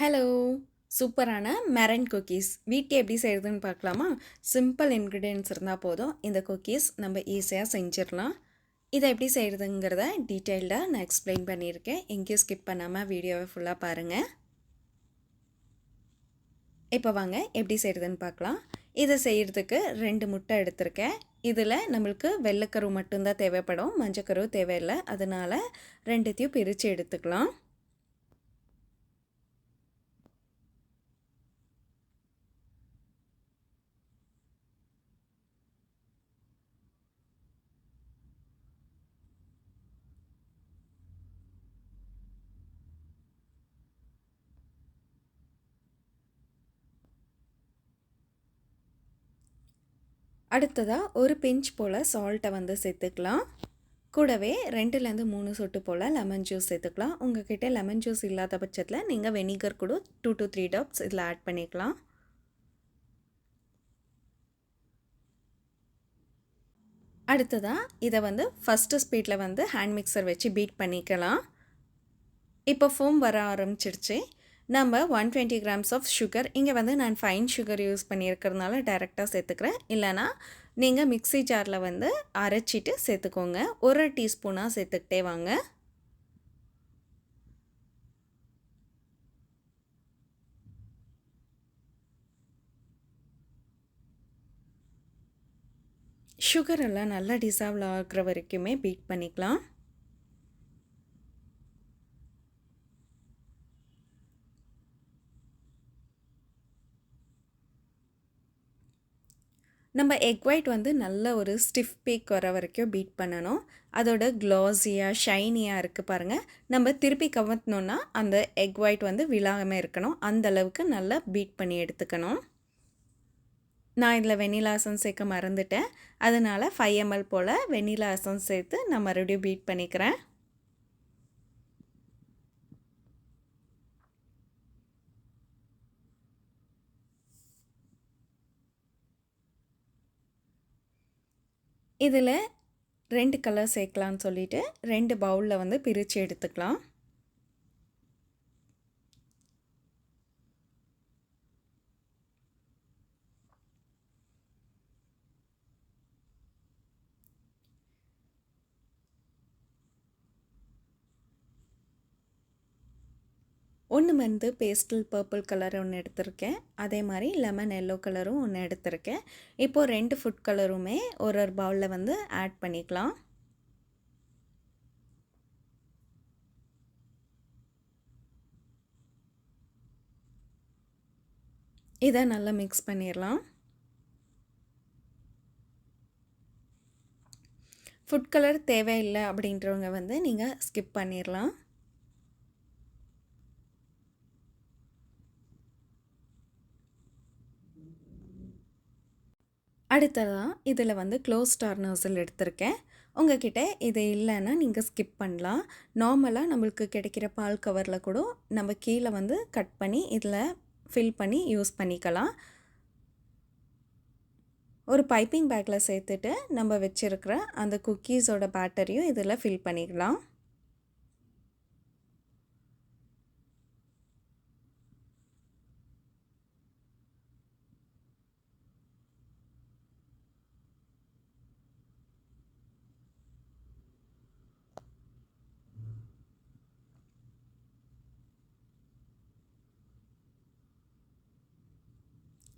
Hello! சூப்பரான marine cookies வீட்ல எப்படி செய்றதுன்னு பார்க்கலாமா? சிம்பிள் இன்கிரீடியன்ட்ஸ் இருந்தா போதும். இந்த குக்கீஸ் நம்ம ஈஸியா செஞ்சிரலாம். இத எப்படி செய்றதுங்கிறத டீட்டெயில்டா நான் எக்ஸ்பிளைன் பண்ணியிருக்கேன். எங்கேயும் ஸ்கிப் பண்ணாம வீடியோவ ஃபுல்லா பாருங்க. இப்போ வாங்க எப்படி செய்றதுன்னு பார்க்கலாம். இத செய்றதுக்கு 2 முட்டை எடுத்திருக்கேன். இதில நம்மளுக்கு வெள்ளைக்கரு மட்டும் தான் தேவைப்படும். மஞ்சக்கரு தேவையில்ல. அதனால 2த்தையும் பிரிச்சு எடுத்துக்கலாம். அடுத்ததா ஒரு பிஞ்ச் போல் சால்ட்டை வந்து சேர்த்துக்கலாம். கூடவே 2லேருந்து 3 சொட்டு போல் லெமன் ஜூஸ் சேர்த்துக்கலாம். உங்ககிட்ட லெமன் ஜூஸ் இல்லாத பட்சத்தில் நீங்கள் வெனிகர் கூட 2 to 3 ட்ராப்ஸ் இதில் ஆட் பண்ணிக்கலாம். அடுத்ததாக இதை வந்து ஃபஸ்ட்டு ஸ்பீடில் வந்து ஹேண்ட் மிக்சர் வச்சு பீட் பண்ணிக்கலாம். இப்போ ஃபோம் வர ஆரம்பிச்சிடுச்சு. நம்ம 120 கிராம்ஸ் ஆஃப் சுகர், இங்கே வந்து நான் ஃபைன் சுகர் யூஸ் பண்ணியிருக்கிறதுனால டைரெக்டாக சேர்த்துக்கிறேன். இல்லைனா நீங்கள் மிக்ஸி ஜாரில் வந்து அரைச்சிட்டு சேர்த்துக்கோங்க. 1 டீஸ்பூனாக சேர்த்துக்கிட்டே வாங்க. சுகர் எல்லாம் நல்லா டிசால்வ் ஆகிற வரைக்குமே பீட் பண்ணிக்கலாம். நம்ம எக் ஒயிட் வந்து நல்ல ஒரு ஸ்டிஃப் பீக் வர வரைக்கும் பீட் பண்ணணும். அதோட க்ளாஸியாக ஷைனியாக இருக்குது பாருங்கள். நம்ம திருப்பி கவர்த்தணுன்னா அந்த எக் ஒயிட் வந்து விழாமல் இருக்கணும். அந்தளவுக்கு நல்லா பீட் பண்ணி எடுத்துக்கணும். நான் இதில் வெண்ணிலா எசன்ஸ் சேர்க்க மறந்துட்டேன். அதனால் 5 ml போல் வெண்ணிலா எசன்ஸ் சேர்த்து நான் மறுபடியும் பீட் பண்ணிக்கிறேன். இதில் 2 கலர் சேர்க்கலான்னு சொல்லிவிட்டு 2 பவுலில் வந்து பிரித்து எடுத்துக்கலாம். ஒன்று வந்து பேஸ்டல் பர்பிள் கலர் ஒன்று எடுத்திருக்கேன். அதே மாதிரி லெமன் எல்லோ கலரும் ஒன்று எடுத்திருக்கேன். இப்போது 2 ஃபுட் கலருமே ஒரு பவுலில் வந்து ஆட் பண்ணிக்கலாம். இதை நல்லா மிக்ஸ் பண்ணிடலாம். ஃபுட் கலர் தேவையில்லை அப்படின்றவங்க வந்து நீங்கள் ஸ்கிப் பண்ணிடலாம். அடுத்ததாக இதில் வந்து க்ளோஸ் டர்னர்ஸில் எடுத்திருக்கேன். உங்ககிட்ட இது இல்லைன்னா நீங்கள் ஸ்கிப் பண்ணலாம். நார்மலாக நம்மளுக்கு கிடைக்கிற பால் கவரில் கூட நம்ம கீழே வந்து கட் பண்ணி இதில் ஃபில் பண்ணி யூஸ் பண்ணிக்கலாம். ஒரு பைப்பிங் பேக்கில் சேர்த்துட்டு நம்ம வச்சுருக்கிற அந்த குக்கீஸோட பேட்டரியும் இதில் ஃபில் பண்ணிக்கலாம்.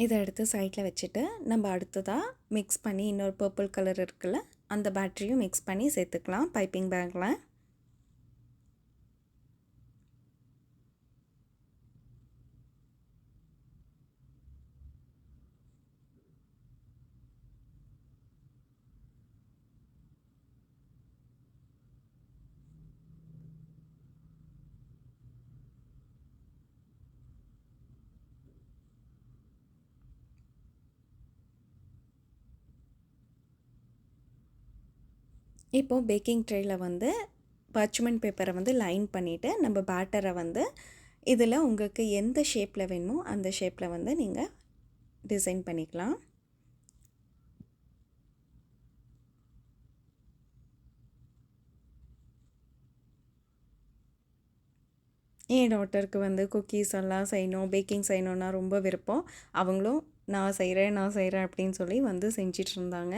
இதை எடுத்து சைடில் வச்சுட்டு நம்ம அடுத்ததாக மிக்ஸ் பண்ணி இன்னொரு பர்பிள் கலர் இருக்குல்ல, அந்த பேட்டரியும் மிக்ஸ் பண்ணி சேர்த்துக்கலாம் பைப்பிங் பேக்கில். இப்போது பேக்கிங் ட்ரேயில் வந்து பர்ச்மெண்ட் பேப்பரை வந்து லைன் பண்ணிவிட்டு நம்ம பேட்டரை வந்து இதில் உங்களுக்கு எந்த ஷேப்பில் வேணுமோ அந்த ஷேப்பில் வந்து நீங்கள் டிசைன் பண்ணிக்கலாம். என் டாட்டருக்கு வந்து குக்கீஸ் எல்லாம் செய்யணும், பேக்கிங் செய்யணுன்னா ரொம்ப விருப்பம். அவங்களும் நான் செய்கிறேன் நான் செய்கிறேன் அப்படின்னு சொல்லி வந்து செஞ்சிட்டு இருந்தாங்க.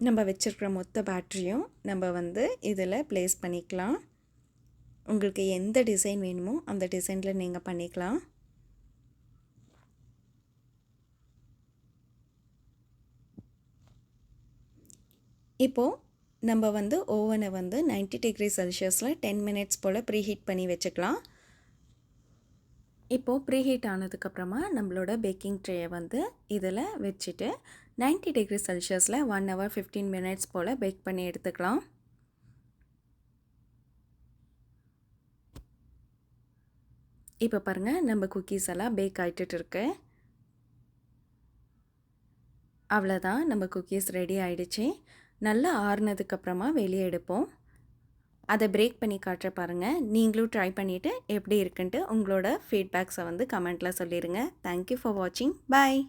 நம்ம வச்சுருக்கிற மொத்த பேட்டரியும் நம்ம வந்து இதில் ப்ளேஸ் பண்ணிக்கலாம். உங்களுக்கு எந்த டிசைன் வேணுமோ அந்த டிசைனில் நீங்கள் பண்ணிக்கலாம். இப்போது நம்ம வந்து ஓவனை வந்து 90 டிகிரி செல்சியஸில் 10 மினிட்ஸ் போல் ப்ரீஹீட் பண்ணி வச்சுக்கலாம். இப்போது ப்ரீஹீட் ஆனதுக்கப்புறமா நம்மளோட பேக்கிங் ட்ரேயை வந்து இதில் வச்சுட்டு 90 டிகிரி செல்சியஸில் 1 ஹவர் 15 மினிட்ஸ் போல் பேக் பண்ணி எடுத்துக்கலாம். இப்போ பாருங்கள், நம்ம குக்கீஸ் எல்லாம் பேக் ஆகிட்டு இருக்கு. அவ்வளோதான், நம்ம குக்கீஸ் ரெடி ஆகிடுச்சு. நல்லா ஆறுனதுக்கப்புறமா வெளியே எடுப்போம். அதை பிரேக் பண்ணி காட்டுற பாருங்கள். நீங்களும் ட்ரை பண்ணிவிட்டு எப்படி இருக்குன்ட்டு உங்களோட ஃபீட்பேக்ஸை வந்து கமெண்ட்டில் சொல்லிடுங்க. தேங்க்யூ ஃபார் வாட்சிங். பாய்.